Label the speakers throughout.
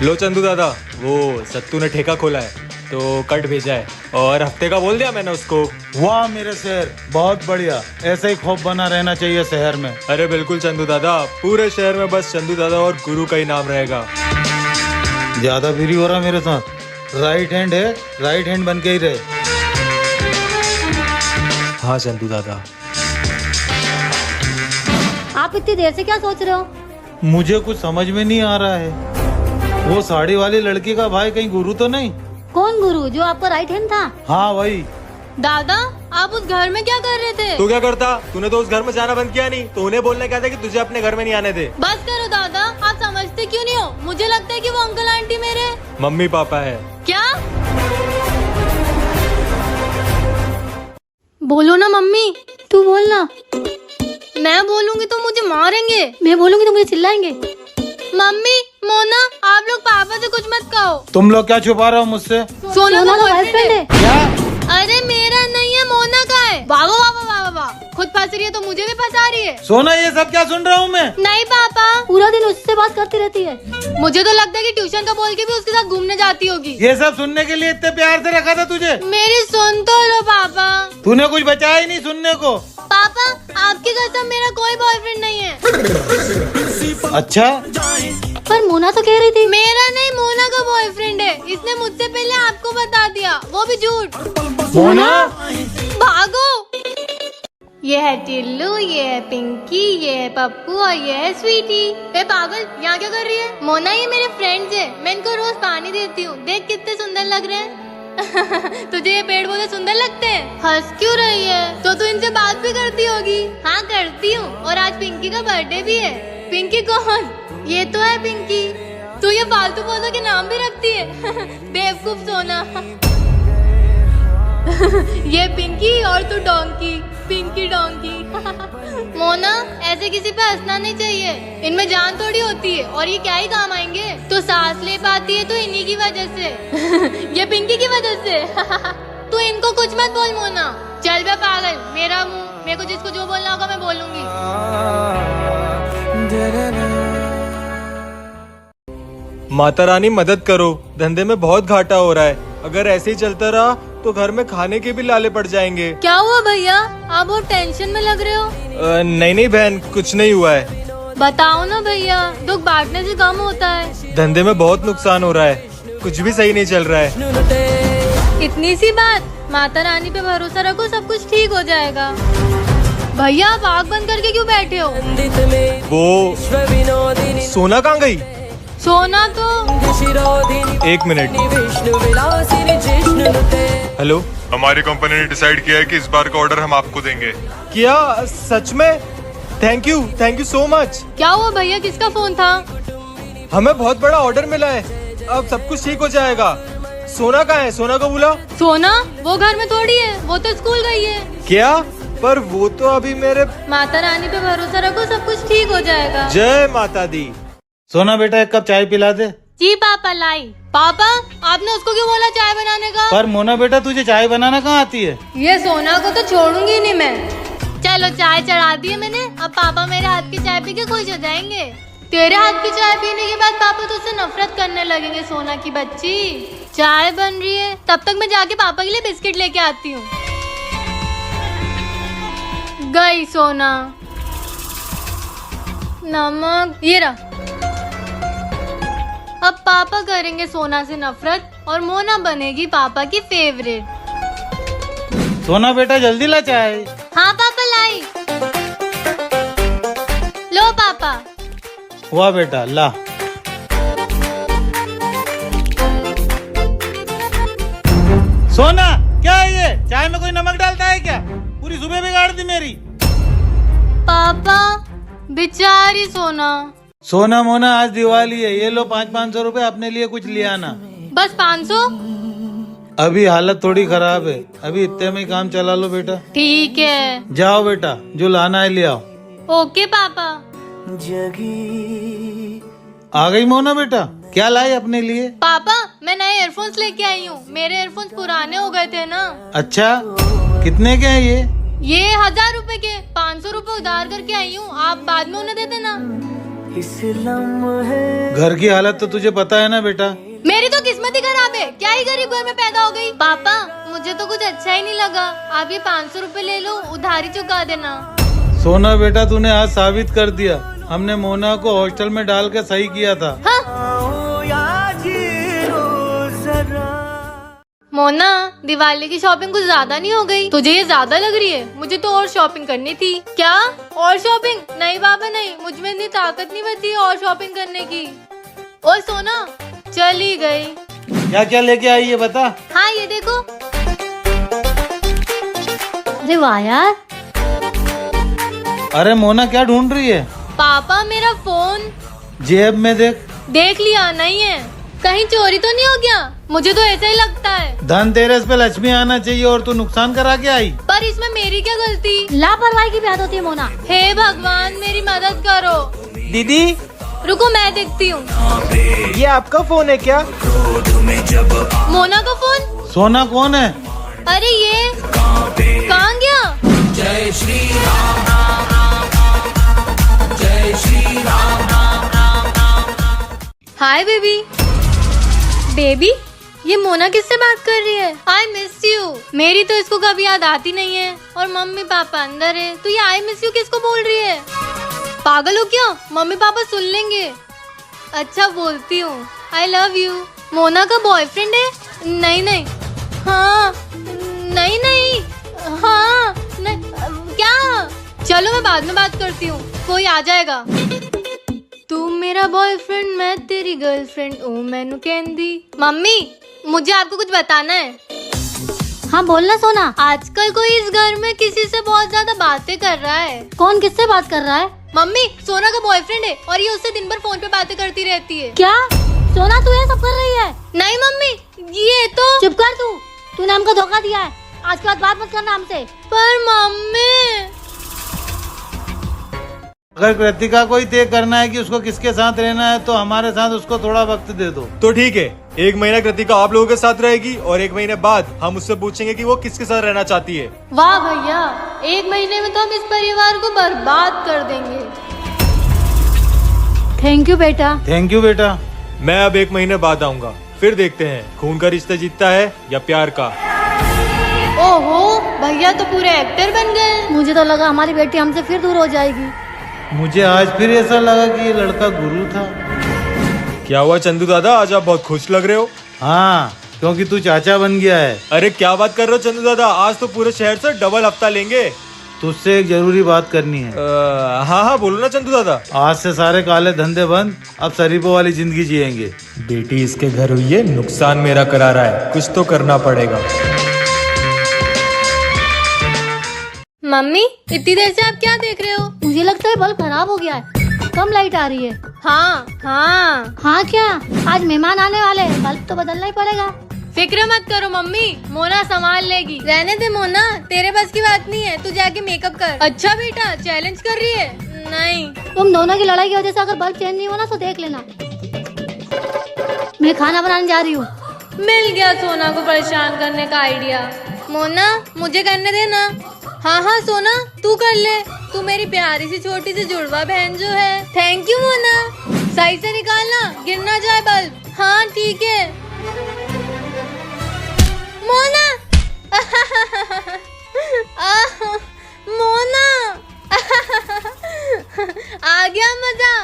Speaker 1: लो चंदू दादा, वो सत्तू ने ठेका खोला है तो कट भेजा है और हफ्ते का बोल दिया मैंने उसको।
Speaker 2: वाह मेरे शहर, बहुत बढ़िया। ऐसा ही खौफ बना रहना चाहिए शहर में।
Speaker 1: अरे बिल्कुल चंदू दादा, पूरे शहर में बस चंदू दादा और गुरु का ही नाम रहेगा।
Speaker 2: ज्यादा फ्री हो रहा मेरे साथ। राइट हैंड है, राइट हैंड बन के ही रहे।
Speaker 1: हाँ चंदू दादा।
Speaker 3: आप इतनी देर से क्या सोच रहे हो?
Speaker 2: मुझे कुछ समझ में नहीं आ रहा है। वो साड़ी वाली लड़की का भाई कहीं गुरु तो नहीं?
Speaker 3: कौन गुरु, जो आपका राइट हैंड था?
Speaker 2: हाँ वही।
Speaker 4: दादा, आप उस घर में क्या कर रहे थे?
Speaker 1: तू क्या करता? तूने तो उस घर में जाना बंद किया नहीं, तो उन्हें बोलने क्या था कि तुझे अपने घर में नहीं आने दे।
Speaker 4: बस करो दादा, आप समझते क्यों नहीं हो? मुझे लगता है कि वो अंकल आंटी मेरे
Speaker 1: मम्मी पापा है।
Speaker 4: क्या? बोलो ना मम्मी।
Speaker 3: तू बोलना।
Speaker 4: मैं बोलूंगी तो मुझे मारेंगे।
Speaker 3: मैं बोलूंगी तो मुझे चिल्लाएंगे।
Speaker 4: मम्मी, मोना, आप लोग पापा से कुछ मत कहो।
Speaker 2: तुम लोग क्या छुपा रहे हो मुझसे?
Speaker 4: सोना का
Speaker 3: बॉयफ्रेंड
Speaker 4: बॉयफ्रेंड है।
Speaker 3: है।
Speaker 2: क्या?
Speaker 4: अरे मेरा नहीं है, मोना का है। वाह वाह वाह वाह वाह, खुद फंस रही है तो मुझे भी फंसा रही है।
Speaker 2: सोना, ये सब क्या सुन रहा हूँ मैं?
Speaker 4: नहीं पापा,
Speaker 3: पूरा दिन उससे बात करती रहती है।
Speaker 4: मुझे तो लगता है कि ट्यूशन का बोल के भी उसके साथ घूमने जाती होगी।
Speaker 2: ये सब सुनने के लिए इतने प्यार से रखा था तुझे।
Speaker 4: मेरी सुन तो लो पापा।
Speaker 2: तूने कुछ बचाया ही नहीं सुनने को।
Speaker 4: पापा, आपकी कसम, मेरा कोई बॉयफ्रेंड नहीं है।
Speaker 2: अच्छा,
Speaker 3: पर मोना तो कह रही थी।
Speaker 4: मेरा नहीं, मोना का बॉयफ्रेंड है। इसने मुझसे पहले आपको बता दिया, वो भी झूठ।
Speaker 2: मोना?
Speaker 4: भागो। ये है टिल्लू, ये है पिंकी, ये है पप्पू और ये है स्वीटी। ए पागल, यहाँ क्या कर रही है? मोना, ये मेरे फ्रेंड्स है। मैं इनको रोज पानी देती हूँ। देख कितने सुंदर लग रहे हैं। तुझे ये पेड़ पौधे सुंदर लगते हैं? हंस क्यों रही है? तो तू इनसे बात भी करती होगी। हाँ करती हूँ, और आज पिंकी का बर्थडे भी है। पिंकी कौन? ये तो है पिंकी। तू ये फालतू पौधों के नाम भी रखती है। बेवकूफ सोना। ये पिंकी और तू डोंकी, पिंकी डोंकी। मोना, ऐसे किसी पे हंसना नहीं चाहिए। इनमें जान थोड़ी होती है, और ये क्या ही काम आएंगे। तो सांस ले पाती है तो इन्हीं की वजह से। ये पिंकी की वजह से। तू इनको कुछ मत बोल मोना। चल बे पागल, मेरा मुंह, मेरे को जिसको जो बोलना होगा मैं बोलूंगी।
Speaker 1: माता रानी मदद करो, धंधे में बहुत घाटा हो रहा है। अगर ऐसे ही चलता रहा तो घर में खाने के भी लाले पड़ जाएंगे।
Speaker 4: क्या हुआ भैया, आप बहुत टेंशन में लग रहे हो?
Speaker 1: नहीं बहन, कुछ नहीं हुआ है।
Speaker 4: बताओ ना भैया, दुख बांटने से कम होता है।
Speaker 1: धंधे में बहुत नुकसान हो रहा है, कुछ भी सही नहीं चल रहा है।
Speaker 4: इतनी सी बात, माता रानी पे भरोसा रखो, सब कुछ ठीक हो जाएगा। भैया, आप आँख बंद करके क्यों बैठे हो?
Speaker 1: वो सोना कहाँ गई?
Speaker 4: सोना तो
Speaker 1: एक मिनट। हेलो,
Speaker 5: हमारी कंपनी ने डिसाइड किया है कि इस बार का ऑर्डर हम आपको देंगे।
Speaker 1: क्या सच में? Thank you so much.
Speaker 4: क्या हुआ भैया, किसका फोन था?
Speaker 1: हमें बहुत बड़ा ऑर्डर मिला है, अब सब कुछ ठीक हो जाएगा। सोना कहाँ है? सोना को बुला।
Speaker 4: सोना वो घर में थोड़ी है, वो तो स्कूल गई है।
Speaker 1: क्या? पर वो तो अभी मेरे।
Speaker 4: माता रानी पे भरोसा रखो, सब कुछ ठीक हो जाएगा।
Speaker 1: जय माता दी।
Speaker 2: सोना बेटा, एक कप चाय पिला दे।
Speaker 4: जी पापा, लाई। पापा, आपने उसको क्यों बोला चाय बनाने का?
Speaker 2: पर मोना बेटा, तुझे चाय बनाना कहाँ आती है?
Speaker 4: ये सोना को तो छोड़ूंगी नहीं मैं। चलो, चाय चढ़ा दी है मैंने। अब पापा मेरे हाथ की चाय पी के खुश हो जाएंगे। तेरे हाथ की चाय पीने के बाद पापा तुझसे नफरत करने लगेंगे। सोना की बच्ची, चाय बन रही है, तब तक मैं जाके पापा के लिए बिस्किट लेके आती हूँ। गई सोना। नमक ये रहा। अब पापा करेंगे सोना से नफरत और मोना बनेगी पापा की फेवरेट।
Speaker 2: सोना बेटा, जल्दी ला चाय।
Speaker 4: हाँ पापा, लाई। लो पापा।
Speaker 2: वाह बेटा, ला। सोना, क्या है ये? चाय में कोई नमक डालता है क्या? पूरी सुबह बिगाड़ दी मेरी।
Speaker 4: पापा, बेचारी सोना।
Speaker 2: सोना मोना, आज दिवाली है, ये लो 500-500 रुपए, अपने लिए कुछ ले आना।
Speaker 4: बस 500?
Speaker 2: अभी हालत थोड़ी खराब है, अभी इतने में ही काम चला लो बेटा।
Speaker 4: ठीक है।
Speaker 2: जाओ बेटा, जो लाना है ले आओ।
Speaker 4: ओके पापा।
Speaker 2: आ गई मोना बेटा, क्या लाई अपने लिए?
Speaker 4: पापा, मैं नए ईयरफोन्स लेके आई हूँ। मेरे ईयरफोन्स पुराने हो गए थे ना।
Speaker 2: अच्छा, कितने के हैं ये?
Speaker 4: ये 1000 रुपए के। 500 रुपए उधार करके आई हूँ, आप बाद में उन्हें दे देना।
Speaker 2: घर की हालत तो तुझे पता है ना बेटा।
Speaker 4: मेरी तो किस्मत ही खराब है, क्या ही गरीब घर में पैदा हो गई। पापा मुझे तो कुछ अच्छा ही नहीं लगा, आप ये 500 रुपए ले लो, उधारी चुका देना।
Speaker 2: सोना बेटा तूने आज साबित कर दिया, हमने मोना को हॉस्टल में डाल के सही किया था।
Speaker 4: हाँ? मोना दिवाली की शॉपिंग कुछ ज्यादा नहीं हो गई? तुझे ये ज्यादा लग रही है, मुझे तो और शॉपिंग करनी थी। क्या और शॉपिंग? नहीं बाबा नहीं, मुझ में इतनी ताकत नहीं बची और शॉपिंग करने की। ओ सोना चली गई।
Speaker 2: क्या क्या लेके आई है बता।
Speaker 4: हाँ ये देखो।
Speaker 3: अरे वाह यार,
Speaker 2: अरे मोना क्या ढूंढ रही है?
Speaker 4: पापा मेरा फोन।
Speaker 2: जेब में देख।
Speaker 4: देख लिया, नहीं है। कहीं चोरी तो नहीं हो गया? मुझे तो ऐसा ही लगता है।
Speaker 2: धनतेरस पे लक्ष्मी आना चाहिए और तू नुकसान करा के आई।
Speaker 4: पर इसमें मेरी क्या गलती?
Speaker 3: लापरवाही की बात होती है मोना।
Speaker 4: हे भगवान मेरी मदद करो।
Speaker 1: दीदी
Speaker 4: रुको मैं देखती हूँ।
Speaker 1: ये आपका फोन है क्या?
Speaker 4: मोना का फोन।
Speaker 2: सोना कौन है?
Speaker 4: अरे ये कहाँ गया? Hi baby. बेबी ये मोना किससे बात कर रही है? I miss you. मेरी तो इसको कभी याद आती नहीं है, और मम्मी पापा अंदर है, तो ये आई मिस यू किसको बोल रही है? पागल हो क्या? मम्मी पापा सुन लेंगे। अच्छा बोलती हूँ, आई लव यू। मोना का बॉयफ्रेंड है? नहीं नहीं। हाँ नहीं नहीं। हाँ नहीं। क्या? चलो मैं बाद में बात करती हूँ, कोई आ जाएगा। तू मेरा बॉयफ्रेंड मैं तेरी गर्लफ्रेंड, ओ मैनू कहंदी। मम्मी मुझे आपको कुछ बताना है।
Speaker 3: हाँ बोलना सोना।
Speaker 4: आजकल कोई इस घर में किसी से बहुत ज्यादा बातें कर रहा है।
Speaker 3: कौन किससे बात कर रहा है?
Speaker 4: मम्मी सोना का बॉयफ्रेंड है और ये उससे दिन भर फोन पे बातें करती रहती है।
Speaker 3: क्या सोना तू ये सब कर रही है?
Speaker 4: नहीं मम्मी ये तो।
Speaker 3: चुप कर तू, तूने हमको धोखा दिया है। आज के बाद बात मत करना हमसे।
Speaker 4: पर मम्मी
Speaker 2: अगर कृतिका को ही तय करना है कि उसको किसके साथ रहना है तो हमारे साथ उसको थोड़ा वक्त दे दो।
Speaker 1: तो ठीक है, 1 महीना कृतिका आप लोगों के साथ रहेगी और 1 महीने बाद हम उससे पूछेंगे कि वो किसके साथ रहना चाहती है।
Speaker 4: वाह भैया, 1 महीने में तो हम इस परिवार को बर्बाद कर देंगे।
Speaker 3: थैंक यू बेटा।
Speaker 2: थैंक यू बेटा।
Speaker 1: मैं अब 1 महीने बाद आऊंगा, फिर देखते हैं खून का रिश्ता जीतता है या प्यार का।
Speaker 4: ओहो भैया तो पूरे एक्टर बन गए।
Speaker 3: मुझे तो लगा हमारी बेटी हमसे फिर दूर हो जाएगी।
Speaker 2: मुझे आज फिर ऐसा लगा कि ये लड़का गुरु था।
Speaker 1: क्या हुआ चंदू दादा, आज आप बहुत खुश लग रहे हो।
Speaker 2: हाँ क्योंकि तू चाचा बन गया है।
Speaker 1: अरे क्या बात कर रहे हो चंदू दादा, आज तो पूरे शहर से डबल हफ्ता लेंगे।
Speaker 2: तुझसे एक जरूरी बात करनी है।
Speaker 1: हाँ हाँ बोलो ना चंदू दादा।
Speaker 2: आज से सारे काले धंधे बंद, अब शरीफों वाली जिंदगी जिएंगे।
Speaker 1: बेटी इसके घर हुई है, नुकसान मेरा करा रहा है, कुछ तो करना पड़ेगा।
Speaker 4: मम्मी इतनी देर से आप क्या देख रहे हो?
Speaker 3: मुझे लगता है बल्ब खराब हो गया है, कम लाइट आ रही है।
Speaker 4: हाँ हाँ।
Speaker 3: हाँ क्या? आज मेहमान आने वाले हैं, बल्ब तो बदलना ही पड़ेगा।
Speaker 4: फिक्र मत करो मम्मी, मोना संभाल लेगी। रहने दे मोना, तेरे बस की बात नहीं है, तू जाके मेकअप कर। अच्छा बेटा चैलेंज कर रही है? नहीं।
Speaker 3: तुम दोनों की लड़ाई की वजह से अगर बल्ब चेंज नहीं होना तो देख लेना। मैं खाना बनाने जा रही हूँ।
Speaker 4: मिल गया सोना को परेशान करने का आइडिया। मोना मुझे करने देना। हाँ हाँ सोना तू कर ले, तू मेरी प्यारी सी छोटी सी जुड़वा बहन जो है। Thank you Mona. सही से निकालना, गिर ना जाए बल्ब। हाँ ठीक है मोना। मोना आ गया मजा।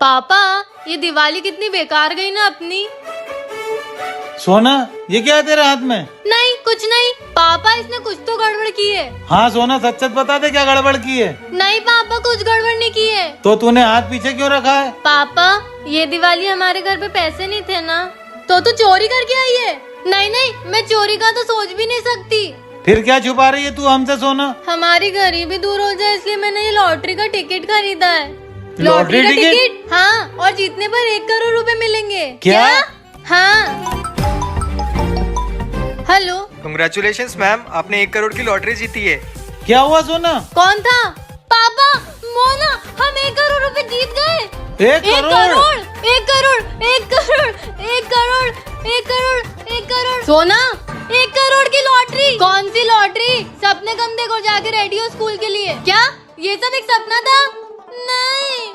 Speaker 4: पापा ये दिवाली कितनी बेकार गई ना अपनी।
Speaker 2: सोना ये क्या है तेरे हाथ में?
Speaker 4: नहीं कुछ नहीं पापा, इसने कुछ तो गड़बड़ की है।
Speaker 2: हाँ सोना सच सच बता दे क्या गड़बड़ की है।
Speaker 4: नहीं पापा कुछ गड़बड़ नहीं की है।
Speaker 2: तो तूने हाथ पीछे क्यों रखा है?
Speaker 4: पापा ये दिवाली हमारे घर पे पैसे नहीं थे ना, तो तू चोरी करके आई है। नहीं नहीं मैं चोरी का तो सोच भी नहीं सकती।
Speaker 2: फिर क्या छुपा रही है तू हमसे सोना?
Speaker 4: हमारी गरीबी दूर हो जाए इसलिए मैंने ये लॉटरी का टिकट खरीदा है।
Speaker 2: लॉटरी
Speaker 4: का
Speaker 2: टिकट?
Speaker 4: टिकट? हाँ, और जीतने पर 1 करोड़ रुपए मिलेंगे।
Speaker 2: क्या?
Speaker 4: हाँ। हेलो
Speaker 1: कंग्रेचुलेशंस मैम, आपने 1 करोड़ की लॉटरी जीती है।
Speaker 2: क्या हुआ सोना?
Speaker 4: कौन था? पापा मोना हम 1 करोड़ रुपए जीत गए।
Speaker 2: 1 करोड़?
Speaker 4: 1 करोड़ 1 करोड़ 1 करोड़ 1 करोड़ 1 करोड़। सोना 1 करोड़ की लॉटरी? कौन सी लॉटरी? सपने कम देखो जाके रेडियो स्कूल के लिए। क्या ये सब एक सपना था? नहीं।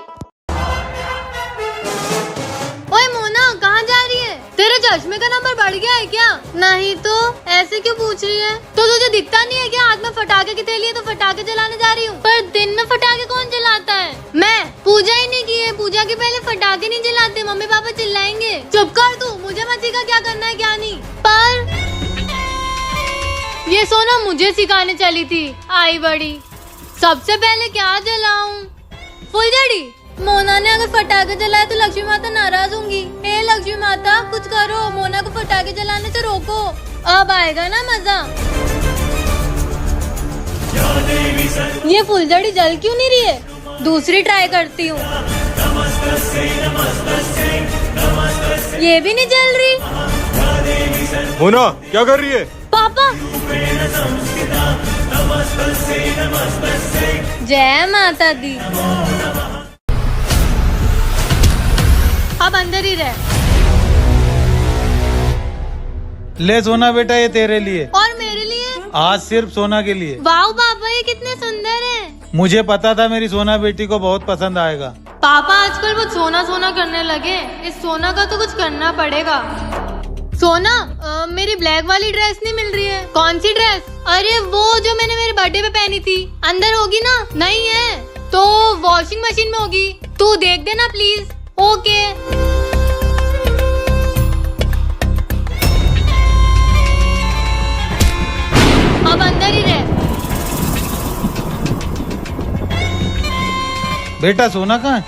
Speaker 4: ओए मोना, कहाँ जा रही है? तेरे चश्मे का नंबर बढ़ गया है क्या? नहीं तो ऐसे क्यों पूछ रही है? तो तुझे दिखता नहीं है क्या? हाथ में फटाके की थैली है तो फटाके जलाने जा रही हूँ। पर दिन में फटाके कौन जलाता है? मैं पूजा ही नहीं की है। पूजा के पहले फटाके नहीं जलाते, मम्मी पापा चिल्लाएंगे। चुप कर तू, मुझे मत सिखा क्या करना है क्या नहीं। पर ये सोना मुझे सिखाने चली थी, आई बड़ी। सबसे पहले क्या जलाऊं? फुलझड़ी। मोना ने अगर फटाके जलाए तो लक्ष्मी माता नाराज होंगी। हे लक्ष्मी माता, कुछ करो, मोना को फटाके जलाने से रोको। अब आएगा ना मजा। ये फुलझड़ी जल क्यों नहीं रही है? दूसरी ट्राई करती हूँ। ये भी नहीं जल रही।
Speaker 1: मोना क्या कर रही है?
Speaker 4: पापा। जय माता दी। अब अंदर ही रह।
Speaker 2: ले सोना बेटा, ये तेरे लिए
Speaker 4: और मेरे लिए?
Speaker 2: आज सिर्फ सोना के लिए।
Speaker 4: वाह पापा, ये कितने सुंदर हैं।
Speaker 2: मुझे पता था मेरी सोना बेटी को बहुत पसंद आएगा।
Speaker 4: पापा आजकल वो सोना सोना करने लगे, इस सोना का तो कुछ करना पड़ेगा। सोना, मेरी ब्लैक वाली ड्रेस नहीं मिल रही है। कौन सी ड्रेस? अरे वो जो मैंने मेरे बर्थडे पे पहनी थी। अंदर होगी ना? नहीं है तो वॉशिंग मशीन में होगी। तू देख देना प्लीज। ओके। अब अंदर ही रह।
Speaker 2: बेटा सोना कहाँ है?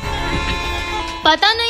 Speaker 4: पता नहीं।